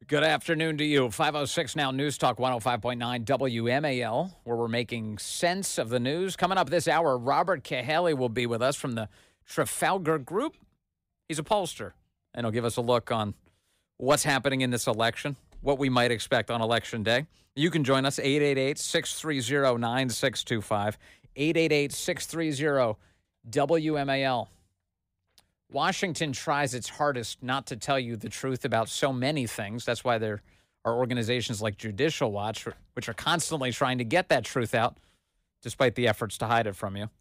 Good afternoon to you. 506 now, News Talk 105.9 WMAL, where we're making sense of the news. Coming up this hour, Robert Cahaly will be with us from the Trafalgar Group. He's a pollster, and he'll give us a look on what's happening in this election, what we might expect on Election Day. You can join us, 888-630-9625, 888-630-WMAL. Washington tries its hardest not to tell you the truth about so many things. That's why there are organizations like Judicial Watch, which are constantly trying to get that truth out, despite the efforts to hide it from you.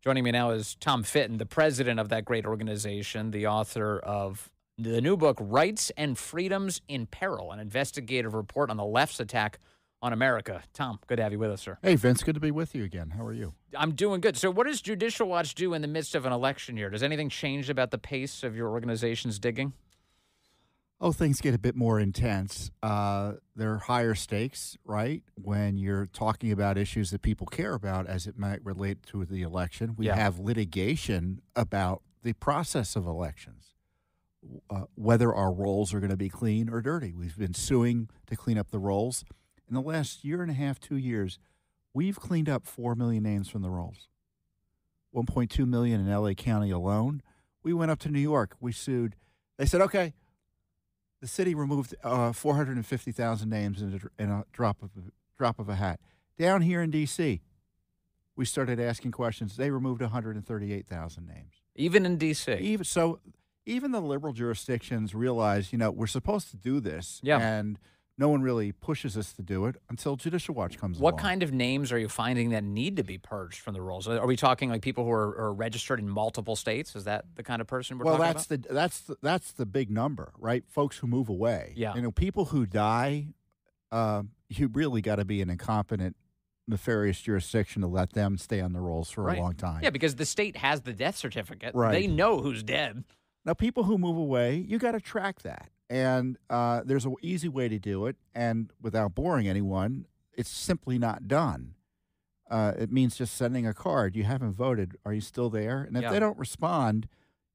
Joining me now is Tom Fitton, the president of that great organization, the author of the new book, Rights and Freedoms in Peril, an investigative report on the left's attack on America. Tom, good to have you with us, sir. Hey, Vince, good to be with you again. How are you? I'm doing good. So what does Judicial Watch do in the midst of an election year? Does anything change about the pace of your organization's digging? Oh, things get a bit more intense. There are higher stakes, right? When you're talking about issues that people care about as it might relate to the election. We have litigation about the process of elections, whether our rolls are going to be clean or dirty. We've been suing to clean up the rolls. In the last year and a half, 2 years, we've cleaned up 4 million names from the rolls, 1.2 million in L.A. County alone. We went up to New York. We sued. They said, okay, the city removed 450,000 names in a drop of a hat. Down here in D.C., we started asking questions. They removed 138,000 names. Even in D.C.? Even the liberal jurisdictions realize, we're supposed to do this. Yeah. And no one really pushes us to do it until Judicial Watch comes along. What kind of names are you finding that need to be purged from the rolls? Are we talking like people who are registered in multiple states? Is that the kind of person we're talking about? Well, that's the big number, right? Folks who move away. Yeah. People who die, you really got to be an incompetent, nefarious jurisdiction to let them stay on the rolls for a long time. Yeah, because the state has the death certificate. Right. They know who's dead. Now, people who move away, you got to track that. And there's an easy way to do it, and without boring anyone, it's simply not done. It means just sending a card. You haven't voted. Are you still there? And if they don't respond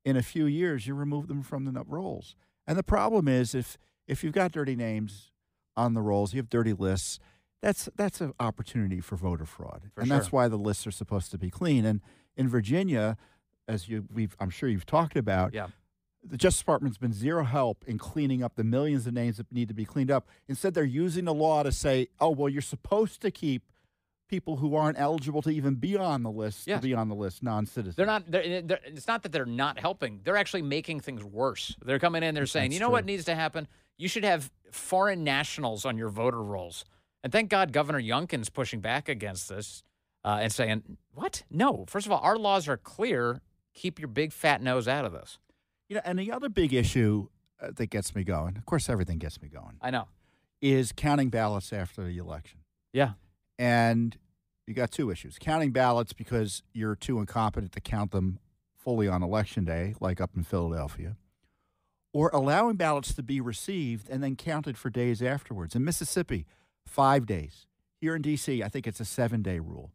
in a few years, you remove them from the rolls. And the problem is if you've got dirty names on the rolls, you have dirty lists, that's an opportunity for voter fraud. That's why the lists are supposed to be clean. And in Virginia, as I'm sure you've talked about, the Justice Department's been zero help in cleaning up the millions of names that need to be cleaned up. Instead, they're using the law to say, oh, well, you're supposed to keep people who aren't eligible to even be on the list to be on the list, non-citizens. It's not that they're not helping. They're actually making things worse. They're coming in, they're saying, what needs to happen? You should have foreign nationals on your voter rolls. And thank God Governor Youngkin's pushing back against this and saying, what? No. First of all, our laws are clear. Keep your big fat nose out of this. And the other big issue that gets me going, of course everything gets me going. I know. Is counting ballots after the election. Yeah. And you got two issues. Counting ballots because you're too incompetent to count them fully on Election Day, like up in Philadelphia, or allowing ballots to be received and then counted for days afterwards. In Mississippi, 5 days. Here in D.C., I think it's a 7-day rule.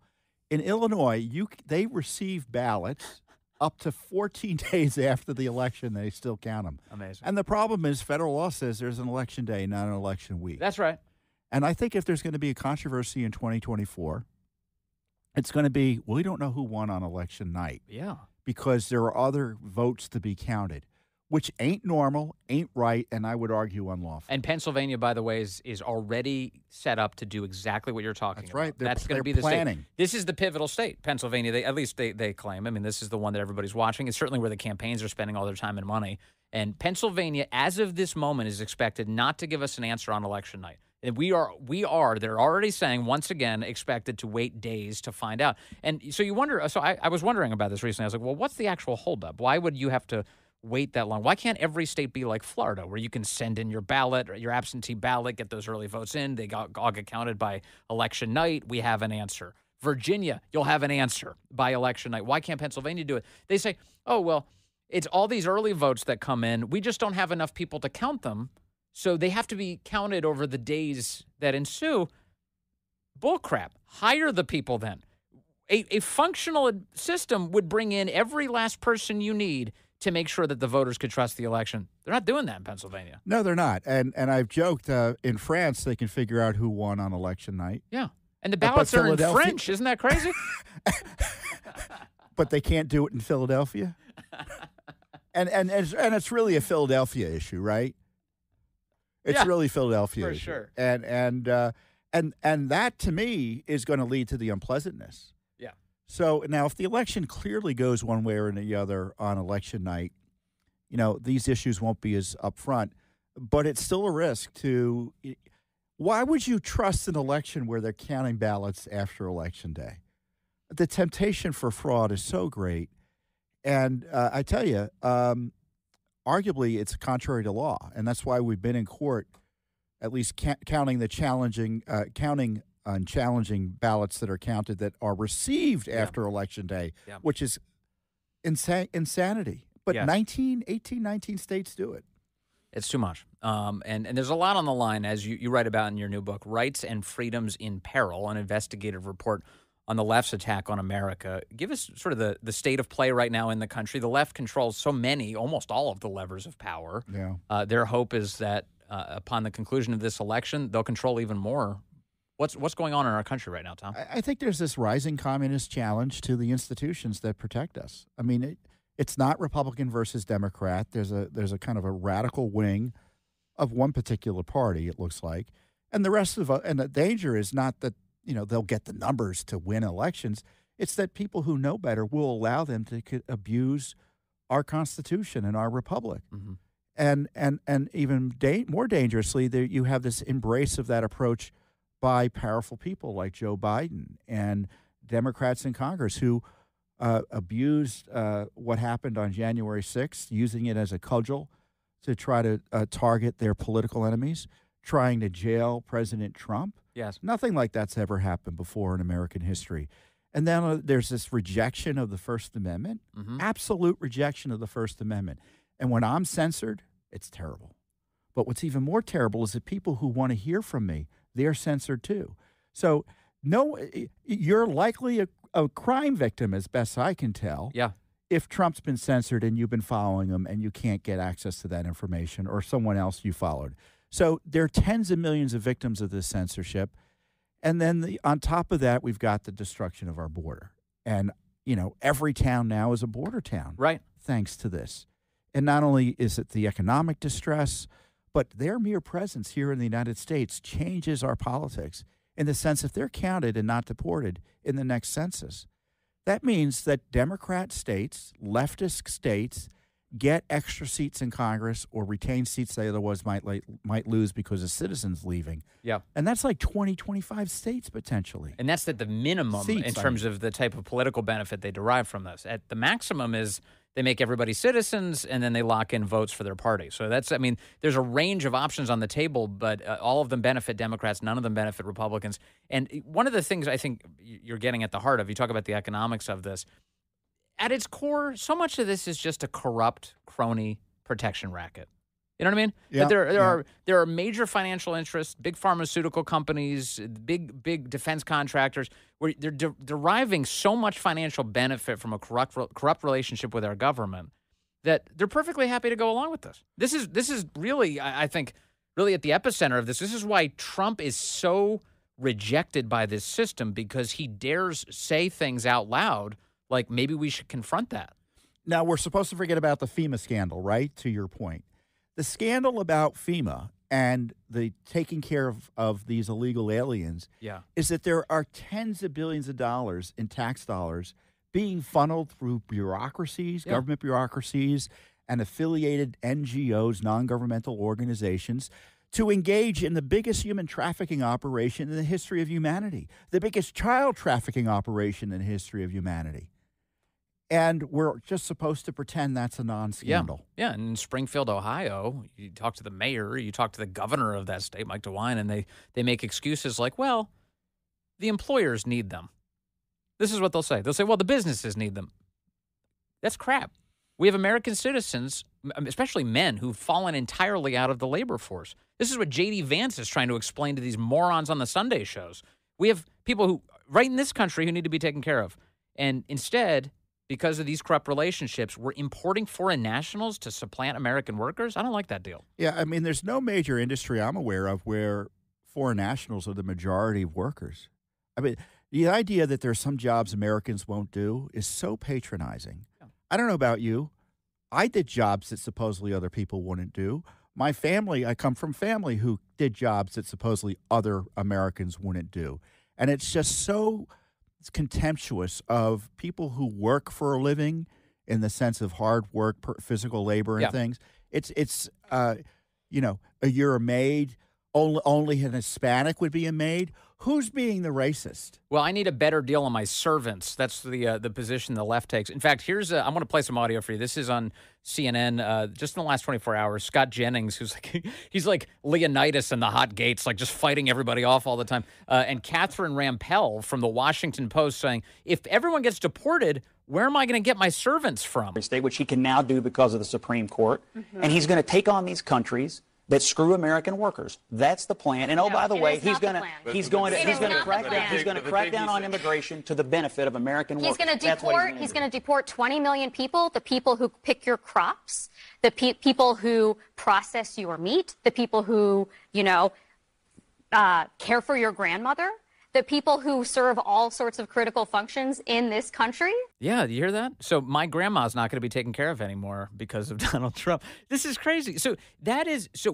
In Illinois, they receive ballots up to 14 days after the election, they still count them. Amazing. And the problem is federal law says there's an election day, not an election week. That's right. And I think if there's going to be a controversy in 2024, it's going to be, we don't know who won on election night. Yeah. Because there are other votes to be counted, which ain't normal, ain't right, and I would argue unlawful. And Pennsylvania, by the way, is already set up to do exactly what you're talking about. That's right. That's going to be the state. This is the pivotal state, Pennsylvania. At least they claim. I mean, this is the one that everybody's watching. It's certainly where the campaigns are spending all their time and money. And Pennsylvania, as of this moment, is expected not to give us an answer on election night. And they're already saying, once again, expected to wait days to find out. And so you wonder, I was wondering about this recently. I was like, well, what's the actual holdup? Why would you have to wait that long? Why can't every state be like Florida, where you can send in your ballot or your absentee ballot, get those early votes in, they all get counted by election night, we have an answer. Virginia, you'll have an answer by election night. Why can't Pennsylvania do it? They say, oh, well, it's all these early votes that come in. We just don't have enough people to count them, so they have to be counted over the days that ensue. Bullcrap. Hire the people then. A functional system would bring in every last person you need to make sure that the voters could trust the election. They're not doing that in Pennsylvania. No, they're not. And I've joked, in France, they can figure out who won on election night. Yeah. And the ballots are in Philadelphia- French. Isn't that crazy? But they can't do it in Philadelphia? and it's really a Philadelphia issue, right? It's really Philadelphia for issue. sure. And that, to me, is going to lead to the unpleasantness. Yeah. So now, if the election clearly goes one way or the other on election night, these issues won't be as upfront. But it's still a risk to. Why would you trust an election where they're counting ballots after Election Day? The temptation for fraud is so great. And I tell you, arguably, it's contrary to law. And that's why we've been in court, at least counting on challenging ballots that are counted that are received after Election Day, which is insanity. But 19 states do it. It's too much. And there's a lot on the line, as you write about in your new book, Rights and Freedoms in Peril, an investigative report on the left's attack on America. Give us sort of the state of play right now in the country. The left controls so many, almost all of the levers of power. Yeah. Their hope is that upon the conclusion of this election, they'll control even more. What's going on in our country right now, Tom? I think there's this rising communist challenge to the institutions that protect us. I mean, it's not Republican versus Democrat. There's a kind of a radical wing of one particular party, it looks like. And the rest of and the danger is not that, they'll get the numbers to win elections. It's that people who know better will allow them to abuse our Constitution and our republic. Mm-hmm. And even more dangerously, you have this embrace of that approach by powerful people like Joe Biden and Democrats in Congress who abused what happened on January 6th, using it as a cudgel to try to target their political enemies, trying to jail President Trump. Yes. Nothing like that's ever happened before in American history. And then there's this rejection of the First Amendment, absolute rejection of the First Amendment. And when I'm censored, it's terrible. But what's even more terrible is that people who want to hear from me, they're censored too. So you're likely a crime victim, as best I can tell. Yeah. If Trump's been censored and you've been following him and you can't get access to that information, or someone else you followed. So there are tens of millions of victims of this censorship. And then on top of that, we've got the destruction of our border. And, every town now is a border town. Right. Thanks to this. And not only is it the economic distress, but their mere presence here in the United States changes our politics in the sense if they're counted and not deported in the next census. That means that Democrat states, leftist states, get extra seats in Congress or retain seats they otherwise might lose because of citizens leaving. Yeah. And that's like 25 states potentially. And that's at the minimum Seats, in terms of the type of political benefit they derive from this. At the maximum is they make everybody citizens and then they lock in votes for their party. So there's a range of options on the table, but all of them benefit Democrats. None of them benefit Republicans. And one of the things I think you're getting at the heart of, you talk about the economics of this, at its core, so much of this is just a corrupt crony protection racket. You know what I mean? Yeah, That there are major financial interests, big pharmaceutical companies, big defense contractors, where they're deriving so much financial benefit from a corrupt relationship with our government that they're perfectly happy to go along with this. This is really, I think, really at the epicenter of this. This is why Trump is so rejected by this system, because he dares say things out loud like maybe we should confront that. Now, we're supposed to forget about the FEMA scandal, right? To your point. The scandal about FEMA and the taking care of these illegal aliens is that there are tens of billions of dollars in tax dollars being funneled through bureaucracies, government bureaucracies, and affiliated NGOs, non-governmental organizations, to engage in the biggest human trafficking operation in the history of humanity, the biggest child trafficking operation in the history of humanity. And we're just supposed to pretend that's a non-scandal. Yeah, and in Springfield, Ohio, you talk to the mayor, you talk to the governor of that state, Mike DeWine, and they make excuses like, well, the employers need them. This is what they'll say. They'll say, well, the businesses need them. That's crap. We have American citizens, especially men, who've fallen entirely out of the labor force. This is what J.D. Vance is trying to explain to these morons on the Sunday shows. We have people who, right in this country, who need to be taken care of. And instead, because of these corrupt relationships, we're importing foreign nationals to supplant American workers? I don't like that deal. Yeah, I mean, there's no major industry I'm aware of where foreign nationals are the majority of workers. I mean, the idea that there's some jobs Americans won't do is so patronizing. Yeah. I don't know about you. I did jobs that supposedly other people wouldn't do. My family, I come from family who did jobs that supposedly other Americans wouldn't do. And it's just so contemptuous of people who work for a living in the sense of hard work, physical labor and things. It's you're a maid. Only an Hispanic would be a maid. Who's being the racist? Well, I need a better deal on my servants. That's the position the left takes. In fact, I'm going to play some audio for you. This is on CNN just in the last 24 hours. Scott Jennings, he's like Leonidas in the hot gates, like just fighting everybody off all the time. And Catherine Rampell from the Washington Post saying, if everyone gets deported, where am I going to get my servants from? State, which he can now do because of the Supreme Court. Mm-hmm. And he's going to take on these countries that screw American workers. That's the plan. And by the way, he's going to crack down on immigration to the benefit of American workers. He's going to deport 20 million people, the people who pick your crops, the people who process your meat, the people who, care for your grandmother, the people who serve all sorts of critical functions in this country. Yeah, you hear that? So my grandma's not going to be taken care of anymore because of Donald Trump. This is crazy. So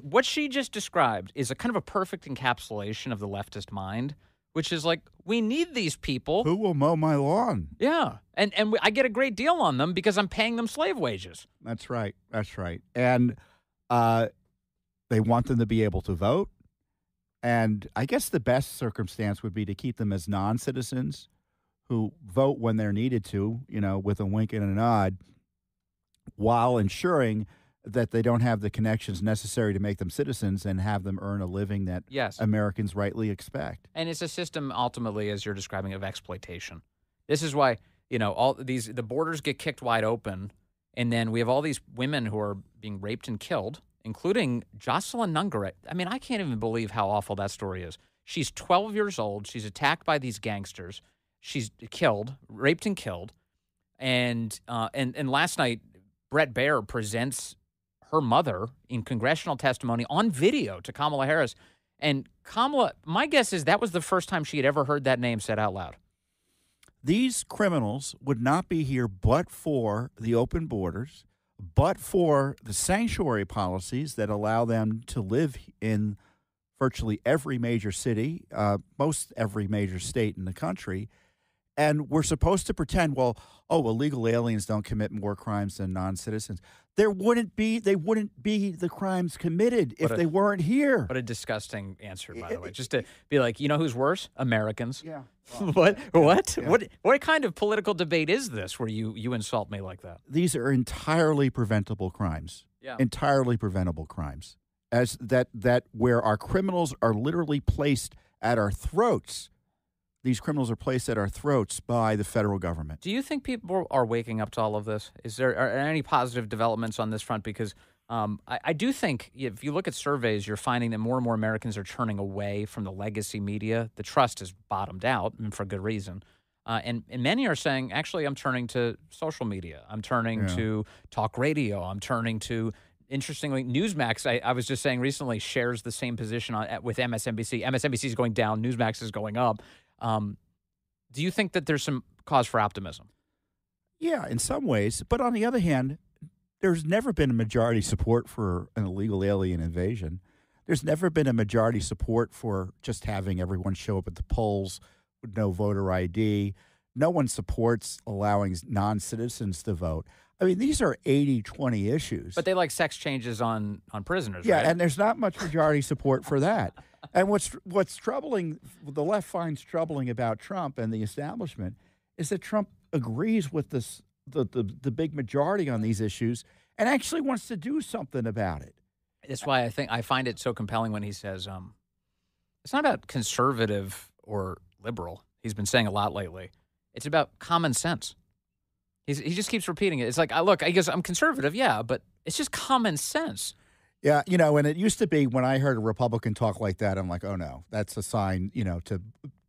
what she just described is a kind of a perfect encapsulation of the leftist mind, which is like, we need these people. Who will mow my lawn? Yeah, and I get a great deal on them because I'm paying them slave wages. That's right. That's right. And they want them to be able to vote. And I guess the best circumstance would be to keep them as non-citizens who vote when they're needed to, with a wink and a nod, while ensuring that they don't have the connections necessary to make them citizens and have them earn a living that Americans rightly expect. And it's a system, ultimately, as you're describing, of exploitation. This is why, the borders get kicked wide open, and then we have all these women who are being raped and killed, including Jocelyn Nungaret. I mean, I can't even believe how awful that story is. She's 12 years old. She's attacked by these gangsters. She's raped and killed. And last night, Brett Baer presents her mother in congressional testimony on video to Kamala Harris. And Kamala, my guess is that was the first time she had ever heard that name said out loud. These criminals would not be here but for the open borders, but for the sanctuary policies that allow them to live in virtually every major city, most every major state in the country. And we're supposed to pretend, illegal aliens don't commit more crimes than non-citizens. They wouldn't be the crimes committed if they weren't here. What a disgusting answer, by the way. Just to be like, who's worse? Americans. Yeah. What? Yeah. What kind of political debate is this where you insult me like that? These are entirely preventable crimes. Yeah. Entirely preventable crimes. As that where our criminals are literally placed at our throats. These criminals are placed at our throats by the federal government. Do you think people are waking up to all of this? Are any positive developments on this front? Because I do think if you look at surveys, you're finding that more and more Americans are turning away from the legacy media. The trust has bottomed out, and for good reason. And many are saying, actually, I'm turning to social media. I'm turning to talk radio. I'm turning to, interestingly, Newsmax, I was just saying recently, shares the same position with MSNBC. MSNBC is going down. Newsmax is going up. Do you think that there's some cause for optimism? Yeah, in some ways. But on the other hand, there's never been a majority support for an illegal alien invasion. There's never been a majority support for just having everyone show up at the polls with no voter ID. No one supports allowing non-citizens to vote. I mean, these are 80-20 issues. But they like sex changes on prisoners, right? Yeah, and there's not much majority support for that. And what's troubling, the left finds troubling about Trump and the establishment is that Trump agrees with the big majority on these issues and actually wants to do something about it. That's why I find it so compelling when he says it's not about conservative or liberal. He's been saying a lot lately. It's about common sense. He just keeps repeating it. It's like, I guess I'm conservative, yeah, but it's just common sense. Yeah, and it used to be when I heard a Republican talk like that, I'm like, oh no, that's a sign, to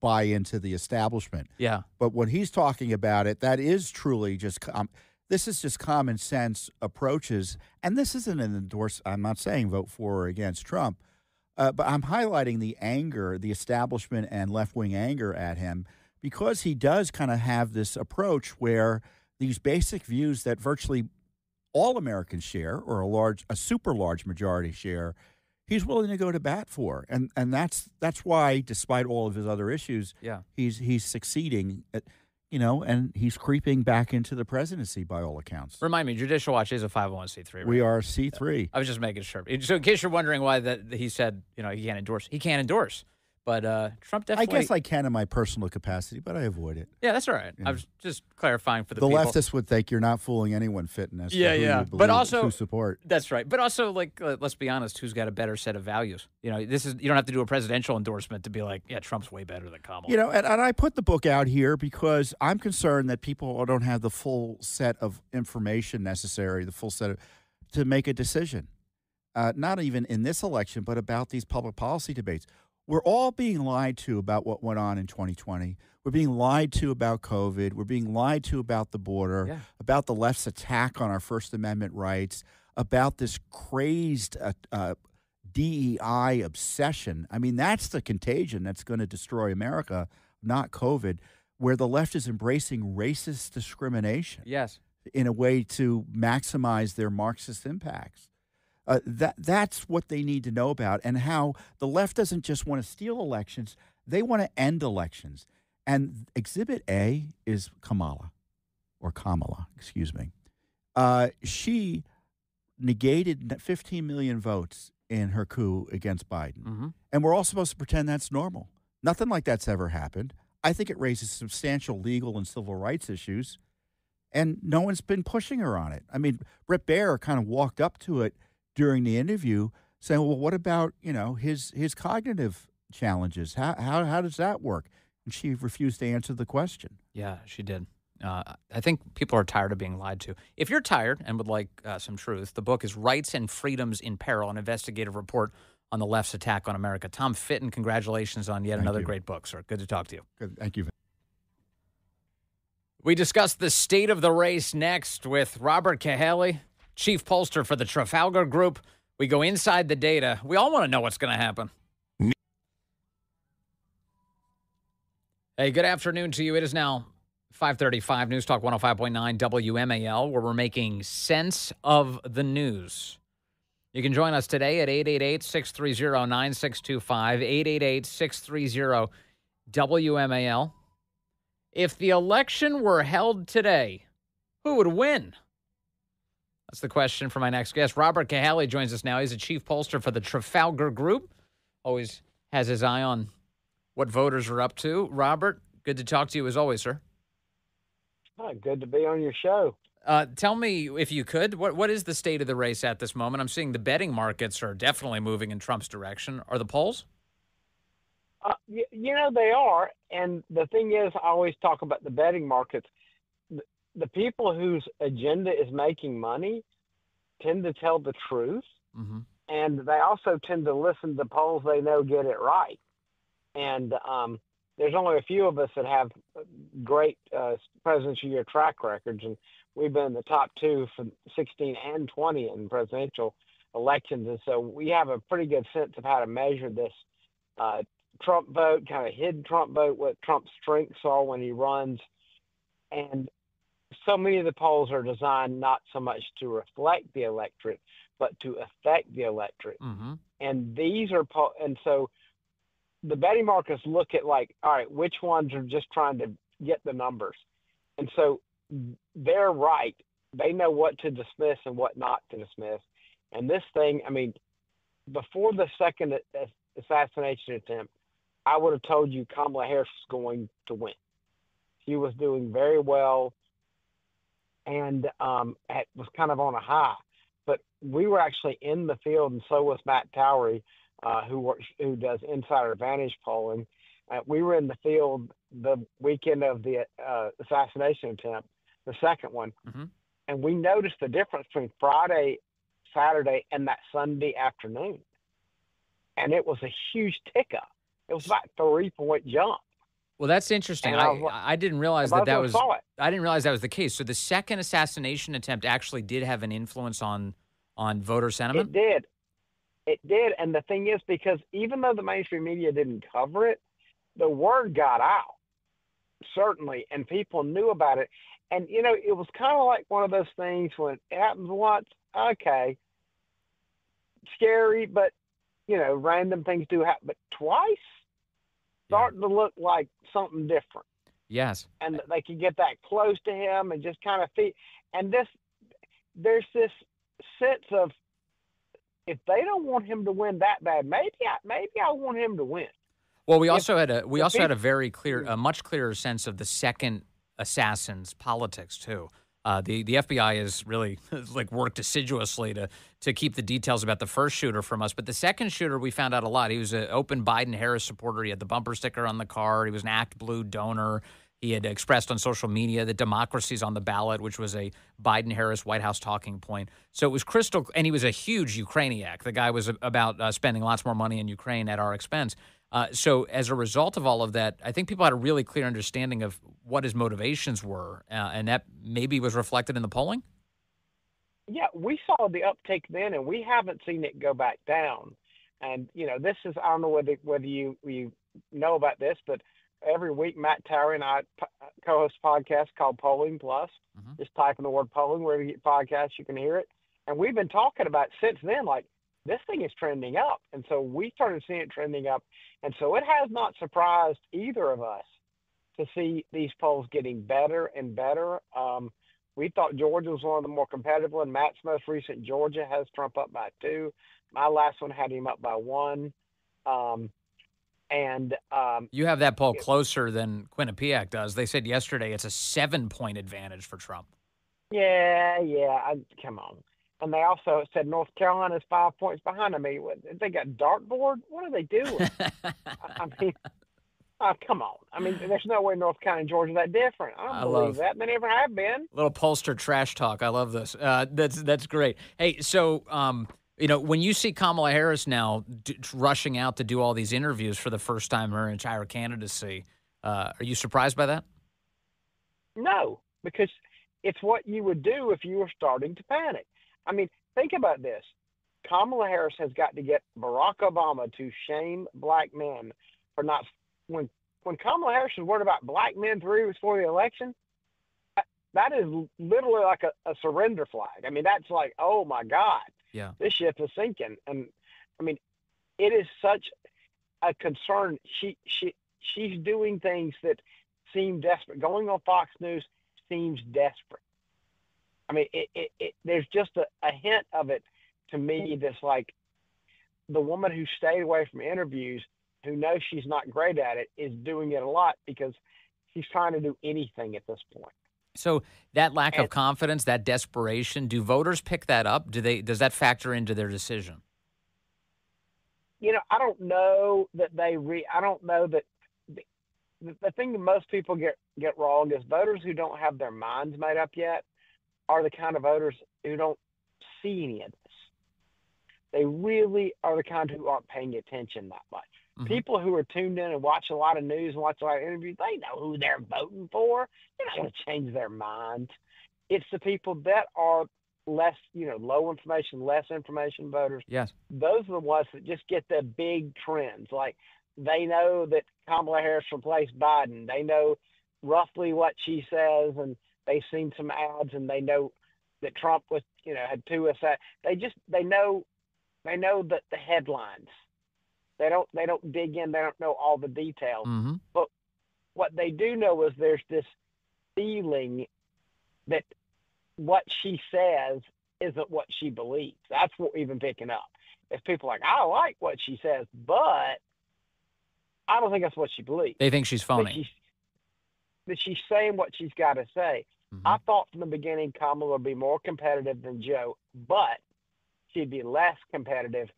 buy into the establishment. Yeah. But when he's talking about it, that is truly just this is just common sense approaches. And this isn't an endorse. I'm not saying vote for or against Trump, but I'm highlighting the anger, the establishment and left-wing anger at him, because he does kind of have this approach where these basic views that virtually all Americans share, or a super large majority share, he's willing to go to bat for. And that's why, despite all of his other issues, he's succeeding at, and he's creeping back into the presidency by all accounts. Remind me, Judicial Watch is a 501c3, right? We are a C3. I was just making sure. So in case you're wondering why he said, he can't endorse. He can't endorse. But Trump definitely... I guess I can in my personal capacity, but I avoid it. Yeah, that's all right. I was just clarifying for the people. The leftists would think you're not fooling anyone, Fitton. As yeah. You but also... who support. That's right. But also, let's be honest, who's got a better set of values? You don't have to do a presidential endorsement to be like, yeah, Trump's way better than Kamala. And I put the book out here because I'm concerned that people don't have the full set of information necessary, to make a decision. Not even in this election, but about these public policy debates. We're all being lied to about what went on in 2020. We're being lied to about COVID. We're being lied to about the border, about the left's attack on our First Amendment rights, about this crazed DEI obsession. I mean, that's the contagion that's going to destroy America, not COVID, where the left is embracing racist discrimination in a way to maximize their Marxist impacts. That's what they need to know about, and how the left doesn't just want to steal elections. They want to end elections. And Exhibit A is Kamala, excuse me. She negated 15 million votes in her coup against Biden. Mm-hmm. And we're all supposed to pretend that's normal. Nothing like that's ever happened. I think it raises substantial legal and civil rights issues, and no one's been pushing her on it. I mean, Bret Baier kind of walked up to it during the interview saying, well, what about, his cognitive challenges? How does that work? And she refused to answer the question. Yeah, she did. I think people are tired of being lied to. If you're tired and would like some truth, the book is Rights and Freedoms in Peril, an investigative report on the left's attack on America. Tom Fitton, congratulations on yet another great book, sir. Good to talk to you. Good. Thank you. We discuss the state of the race next with Robert Cahaly, chief pollster for the Trafalgar Group. We go inside the data. We all want to know what's going to happen. Hey, good afternoon to you. It is now 5:35, News Talk 105.9 WMAL, where we're making sense of the news. You can join us today at 888-630-9625, 888-630-WMAL. If the election were held today, who would win? That's the question for my next guest. Robert Cahaly joins us now. He's a chief pollster for the Trafalgar Group. Always has his eye on what voters are up to. Robert, good to talk to you as always, sir. Oh, good to be on your show. Tell me, if you could, what is the state of the race at this moment? I'm seeing the betting markets are definitely moving in Trump's direction. Are the polls? They are. And the thing is, I always talk about the betting markets. The people whose agenda is making money tend to tell the truth, and they also tend to listen to polls they know get it right. And there's only a few of us that have great presidential year track records, and we've been in the top two for 16 and 20 in presidential elections. And so we have a pretty good sense of how to measure this Trump vote, kind of hidden Trump vote, what Trump's strengths are when he runs. And so many of the polls are designed not so much to reflect the electorate, but to affect the electorate. And these are, and so the betting markets look at all right, which ones are just trying to get the numbers. And so they're right. They know what to dismiss and what not to dismiss. And this thing, I mean, before the second assassination attempt, I would have told you Kamala Harris was going to win. She was doing very well and was kind of on a high. But we were actually in the field, and so was Matt Towery, who does Insider Advantage polling. We were in the field the weekend of the assassination attempt, the second one, and we noticed the difference between Friday, Saturday, and that Sunday afternoon. And it was a huge tick up. It was about a 3-point jump. Well, that's interesting. And I didn't realize that was. saw it. I didn't realize that was the case. So the second assassination attempt actually did have an influence on voter sentiment. It did. And the thing is, because even though the mainstream media didn't cover it, the word got out, certainly, and people knew about it. And, it was kind of like one of those things when it happens once, okay, scary, but, random things do happen. But twice, starting to look like something different. Yes. And they could get that close to him and just kind of feel. And there's this sense of, if they don't want him to win that bad, maybe I want him to win. Well, we also had a very clear, a much clearer sense of the second assassin's politics too. The FBI has really worked assiduously to keep the details about the first shooter from us. But the second shooter, we found out a lot. He was an open Biden-Harris supporter. He had the bumper sticker on the car. He was an Act Blue donor. He had expressed on social media that democracy's on the ballot, which was a Biden-Harris White House talking point. So it was crystal, and he was a huge Ukrainiac. The guy was about spending lots more money in Ukraine at our expense. So as a result of all of that, I think people had a really clear understanding of what his motivations were, and that maybe was reflected in the polling? Yeah, we saw the uptake then, and we haven't seen it go back down. And, this is, I don't know whether you know about this, but every week Matt Towery and I co-host a podcast called Polling Plus. Mm-hmm. Just type in the word polling, wherever you get podcasts, you can hear it. And we've been talking about since then, this thing is trending up. And so we started seeing it trending up. And so it has not surprised either of us to see these polls getting better and better. We thought Georgia was one of the more competitive ones. Matt's most recent Georgia has Trump up by 2. My last one had him up by 1. You have that poll closer than Quinnipiac does. They said yesterday it's a 7-point advantage for Trump. Yeah. Come on. And they also said North Carolina is 5 points behind. I mean, they got dartboard? What are they doing? I mean, come on. I mean, there's no way North Carolina and Georgia are that different. I don't believe that. They never have been. Little pollster trash talk. I love this. That's great. Hey, so when you see Kamala Harris now rushing out to do all these interviews for the first time in her entire candidacy, are you surprised by that? No, because it's what you would do if you were starting to panic. I mean, think about this. Kamala Harris has got to get Barack Obama to shame black men for not – when Kamala Harris was worried about black men 3 weeks before the election, that is literally like a surrender flag. I mean, that's like, oh, my God. Yeah. This ship is sinking. And, I mean, it is such a concern. She's doing things that seem desperate. Going on Fox News seems desperate. I mean, there's just a hint of it to me that's like the woman who stayed away from interviews, who knows she's not great at it, is doing it a lot because she's trying to do anything at this point. So that lack of confidence, that desperation, do voters pick that up? Does that factor into their decision? I don't know that I don't know that the thing that most people get wrong is voters who don't have their minds made up yet are the kind of voters who don't see any of this. They really are the kind who aren't paying attention that much. Mm-hmm. People who are tuned in and watch a lot of news and watch a lot of interviews, they know who they're voting for. They're not going to change their minds. It's the people that are less, low information, less information voters. Yes. Those are the ones that just get the big trends. Like they know that Kamala Harris replaced Biden. They know roughly what she says, and they've seen some ads, and they know that Trump was, had 2 assassins. They know that the headlines. They don't dig in. They don't know all the details. Mm-hmm. But what they do know is there's this feeling that what she says isn't what she believes. That's what we've been picking up. If people are like, I like what she says, but I don't think that's what she believes. They think she's phony. That she's saying what she's got to say. Mm-hmm. I thought from the beginning Kamala would be more competitive than Joe, but she'd be less competitive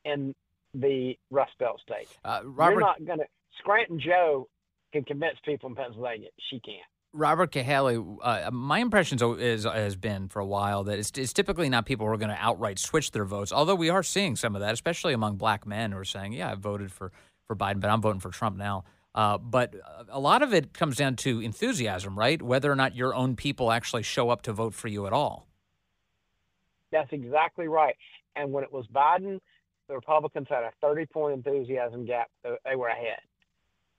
in the Rust Belt states. Robert, You're not going to – Scranton Joe can convince people in Pennsylvania. She can't. Robert Cahaly, my impression has been for a while that it's typically not people who are going to outright switch their votes, although we are seeing some of that, especially among black men who are saying, yeah, I voted for Biden, but I'm voting for Trump now. But a lot of it comes down to enthusiasm, right? Whether or not your own people actually show up to vote for you at all. That's exactly right. And when it was Biden, the Republicans had a 30-point enthusiasm gap. They were ahead.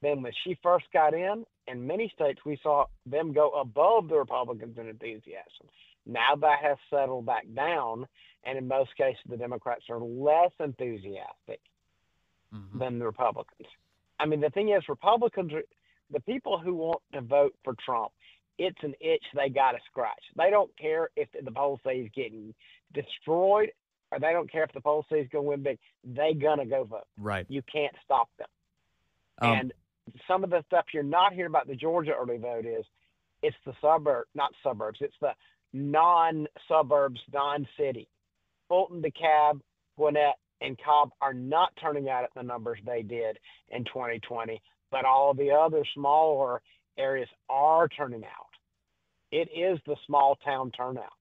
Then when she first got in many states, we saw them go above the Republicans in enthusiasm. Now that has settled back down, and in most cases, the Democrats are less enthusiastic than the Republicans. I mean, the thing is, Republicans are the people who want to vote for Trump. It's an itch they got to scratch. They don't care if the poll says he's getting destroyed, or they don't care if the poll says he's going to win big. They gonna go vote. Right. You can't stop them. And some of the stuff you're not hearing about the Georgia early vote is it's the not suburbs. It's the non-suburbs, non-city. Fulton, DeKalb, Gwinnett, and Cobb are not turning out at the numbers they did in 2020, but all the other smaller areas are turning out. It is the small town turnout.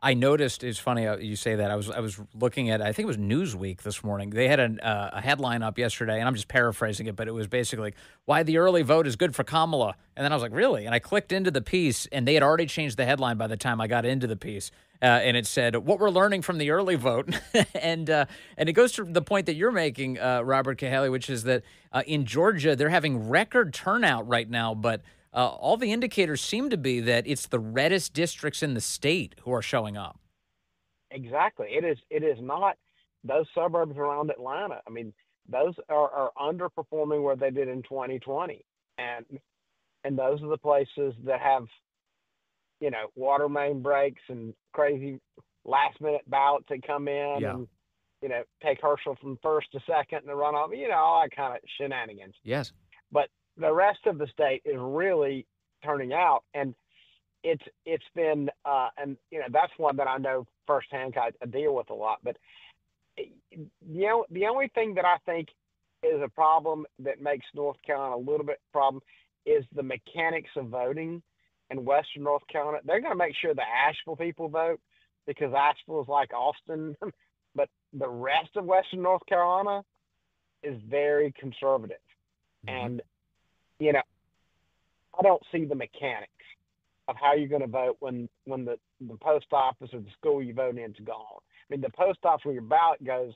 I noticed, it's funny you say that. I was looking at, I think it was Newsweek this morning. They had a headline up yesterday, and I'm just paraphrasing it, but it was basically why the early vote is good for Kamala. And then I was like, really? And I clicked into the piece, and they had already changed the headline by the time I got into the piece. And it said, what we're learning from the early vote. and it goes to the point that you're making, Robert Cahaly, which is that in Georgia, they're having record turnout right now, but all the indicators seem to be that it's the reddest districts in the state who are showing up. Exactly. It is not those suburbs around Atlanta. I mean, those are underperforming where they did in 2020. And those are the places that have, water main breaks and crazy last minute ballots that come in and, take Herschel from first to second in the runoff, all that kind of shenanigans. Yes. But the rest of the state is really turning out, and it's been that's one that I know firsthand. I deal with a lot. But the only thing that I think is a problem that makes North Carolina a little bit problem is the mechanics of voting in Western North Carolina. They're going to make sure the Asheville people vote because Asheville is like Austin, but the rest of Western North Carolina is very conservative, and I don't see the mechanics of how you're going to vote when the post office or the school you vote in is gone. I mean, the post office where your ballot goes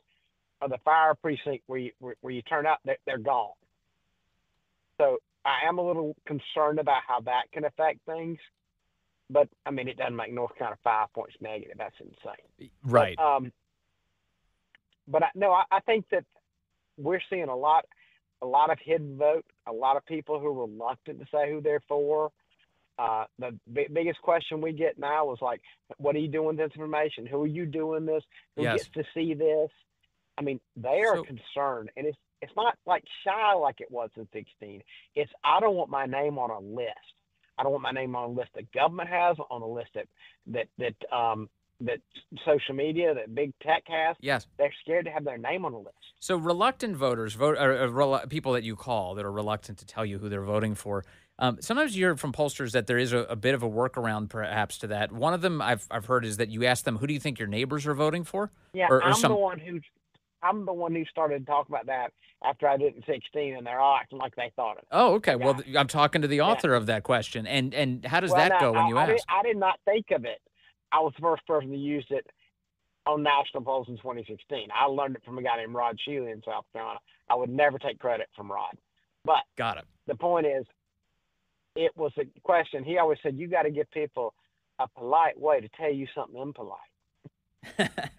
or the fire precinct where you turn out, they're gone. So I am a little concerned about how that can affect things. But, I mean, it doesn't make North Carolina 5 points negative. That's insane. Right. But I think that we're seeing a lot of hidden vote, a lot of people who are reluctant to say who they're for. The biggest question we get now is like, what are you doing with this information? Who are you doing this? Who gets to see this? I mean, they are concerned, and it's not like shy like it was in 2016. It's I don't want my name on a list. I don't want my name on a list that government has, on a list that social media, that big tech has. Yes. They're scared to have their name on the list. So reluctant voters, people that you call that are reluctant to tell you who they're voting for, sometimes you hear from pollsters that there is a bit of a workaround perhaps to that. One of them I've heard is that you ask them, who do you think your neighbors are voting for? Yeah, I'm the one who started talking about that after I did it in 2016, and they're all acting like they thought it. Oh, okay. Yeah. Well, I'm talking to the author of that question. And how does that go when you ask? I did not think of it. I was the first person to use it on national polls in 2016. I learned it from a guy named Rod Shealy in South Carolina. I would never take credit from Rod. But got it. The point is, it was a question. He always said, you got to give people a polite way to tell you something impolite.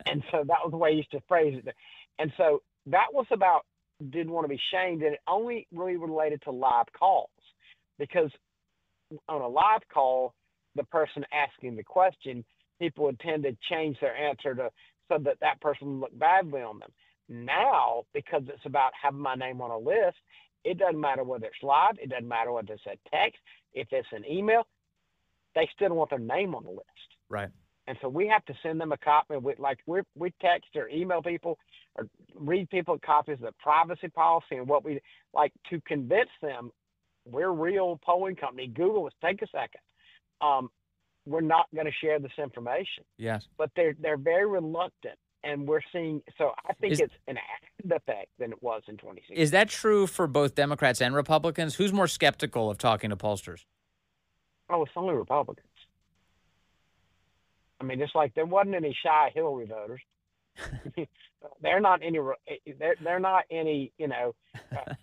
And so that was the way he used to phrase it. And so that was about didn't want to be shamed, and it only really related to live calls, because on a live call, the person asking the question, people would tend to change their answer so that person would look badly on them. Now, because it's about having my name on a list, it doesn't matter whether it's live, it doesn't matter whether it's a text, if it's an email, they still want their name on the list. Right. And so we have to send them a copy. We text or email people or read people copies of the privacy policy and what we like to convince them we're a real polling company. Google us. Take a second. We're not going to share this information. Yes. But they're very reluctant and we're seeing. So I think it's an added effect than it was in 2016. Is that true for both Democrats and Republicans? Who's more skeptical of talking to pollsters? Oh, it's only Republicans. I mean, it's like there wasn't any shy Hillary voters. They're not any. They're not any.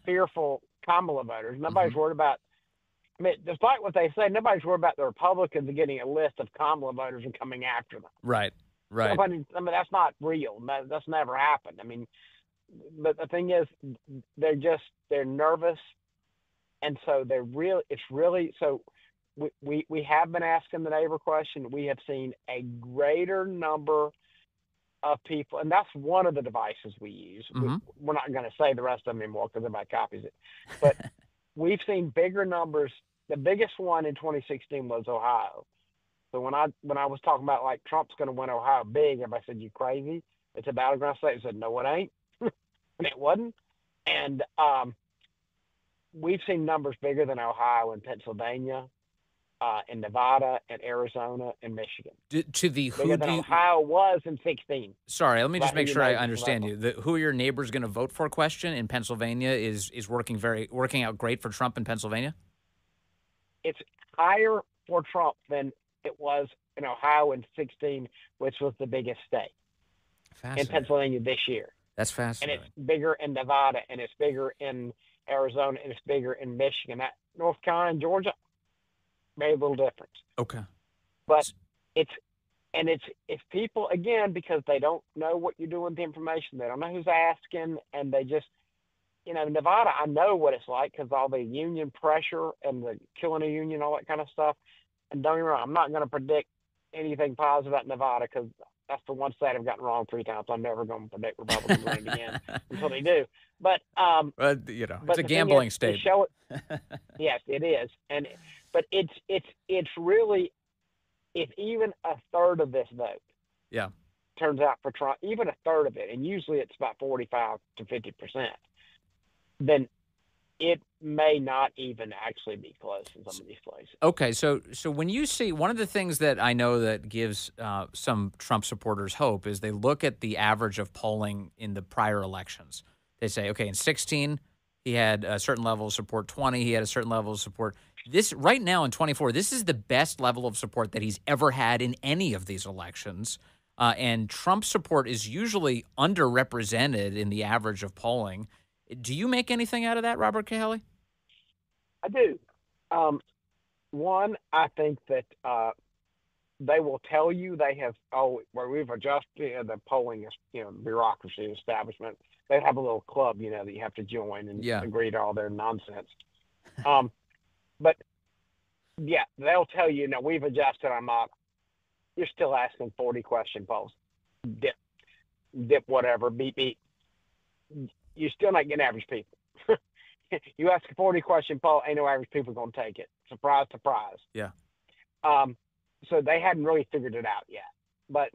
Fearful Kamala voters. Nobody's worried about. I mean, despite what they say, nobody's worried about the Republicans getting a list of Kamala voters and coming after them. Right. Nobody, I mean, that's not real. That's never happened. I mean, but the thing is, they're nervous, and so it's really so. We have been asking the neighbor question. We have seen a greater number of people, and that's one of the devices we use. We're not going to say the rest of them anymore because everybody copies it. But we've seen bigger numbers. The biggest one in 2016 was Ohio. So when I was talking about like Trump's going to win Ohio big, everybody said, "You crazy? It's a battleground state." I said, "No, it ain't," and it wasn't. And we've seen numbers bigger than Ohio and Pennsylvania. In Nevada and Arizona and Michigan. Bigger than Ohio was in 16. Sorry, let me just make sure I understand you. Who are your neighbors going to vote for question in Pennsylvania is working out great for Trump in Pennsylvania? It's higher for Trump than it was in Ohio in 16, which was the biggest state in Pennsylvania this year. That's fascinating. And it's bigger in Nevada, and it's bigger in Arizona, and it's bigger in Michigan. North Carolina and Georgia, maybe a little difference. Okay. But it's people, again, because they don't know what you're doing with the information. They don't know who's asking, and they just, Nevada, I know what it's like because all the union pressure and the killing a union, all that kind of stuff. And don't get me wrong, I'm not going to predict anything positive about Nevada because that's the one state I've gotten wrong 3 times. I'm never going to predict Republicans winning again until they do. But it's a gambling state. Yes, it is, but it's really, if even a third of this vote, turns out for Trump, even a third of it, and usually it's about 45 to 50%, then it may not even actually be close in some of these places. Okay, so when you see, one of the things that I know that gives some Trump supporters hope is they look at the average of polling in the prior elections. They say, okay, in 16, he had a certain level of support. 20, he had a certain level of support. This right now in 24, this is the best level of support that he's ever had in any of these elections. And Trump's support is usually underrepresented in the average of polling. Do you make anything out of that, Robert Cahaly? I do. One, I think that they will tell you they have, where we've adjusted the polling, bureaucracy establishment. They have a little club, that you have to join and agree to all their nonsense. But, they'll tell you, we've adjusted our model. You're still asking 40-question polls. Dip whatever, beep, beep. You're still not getting average people. You ask a 40-question poll, ain't no average people going to take it. Surprise, surprise. Yeah. So they hadn't really figured it out yet. But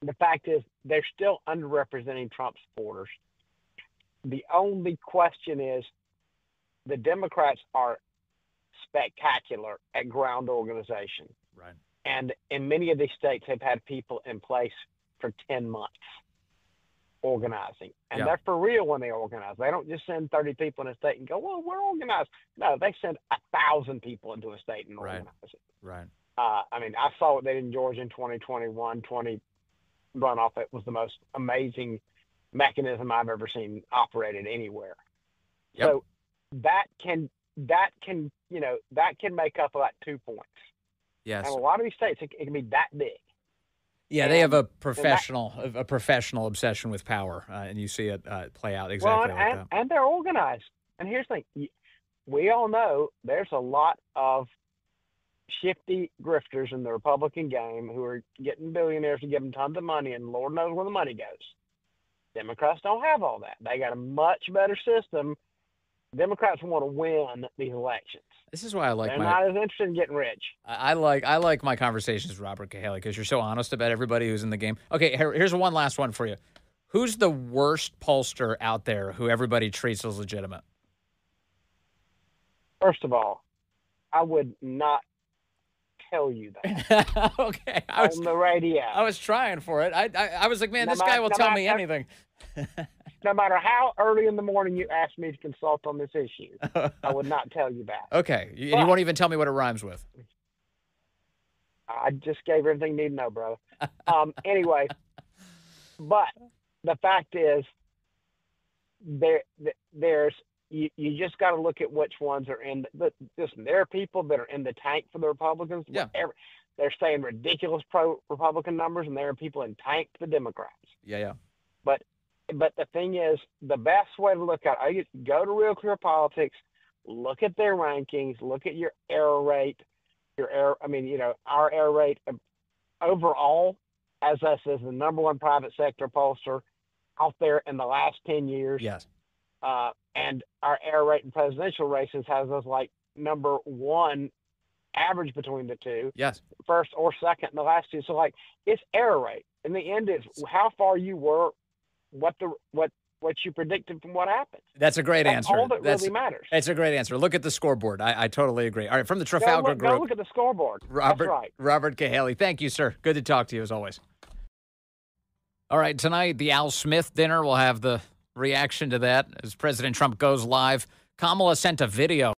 the fact is they're still underrepresenting Trump supporters. The only question is the Democrats are spectacular at ground organization. Right. And in many of these states, they've had people in place for 10 months organizing. And they're for real when they organize. They don't just send 30 people in a state and go, well, we're organized. No, they send 1,000 people into a state and organize it. Right. I mean, I saw what they did in Georgia in 2021, 20 runoff. It was the most amazing mechanism I've ever seen operated anywhere. Yep. So that can make up about 2 points. Yes. And a lot of these states, it can be that big. Yeah, they have a professional obsession with power, and you see it play out exactly like that. And they're organized. And here's the thing. We all know there's a lot of shifty grifters in the Republican game who are getting billionaires to give them tons of money, and Lord knows where the money goes. Democrats don't have all that. They got a much better system. Democrats want to win these elections. This is why I like They're not as interested in getting rich. I like my conversations with Robert Cahaly because you're so honest about everybody who's in the game. Okay, here's one last one for you. Who's the worst pollster out there who everybody treats as legitimate? First of all, I would not tell you that. Okay. On the radio. I was trying for it. I was like, man, this guy will tell me anything. No matter how early in the morning you ask me to consult on this issue, I would not tell you that. Okay. And you won't even tell me what it rhymes with. I just gave everything you need to know, brother. Anyway, but the fact is, there's you just got to look at which ones are in. Listen, there are people that are in the tank for the Republicans. Yeah. They're saying ridiculous pro-Republican numbers, and there are people in tank for the Democrats. Yeah. But the thing is, the best way to look at it, go to Real Clear Politics, look at their rankings, look at your error rate, our error rate overall as us as the number one private sector pollster out there in the last 10 years. Yes. And our error rate in presidential races has us like number one average between the two. Yes. First or second in the last two. So like it's error rate. In the end, it's how far you were, what you predicted from what happened. That's a great answer. All that really matters. It's a great answer. Look at the scoreboard. I totally agree. All right, from the Trafalgar Group. Go look at the scoreboard. That's right. Robert Cahaly. Thank you, sir. Good to talk to you as always. All right, tonight, the Al Smith dinner. We'll have the reaction to that as President Trump goes live. Kamala sent a video.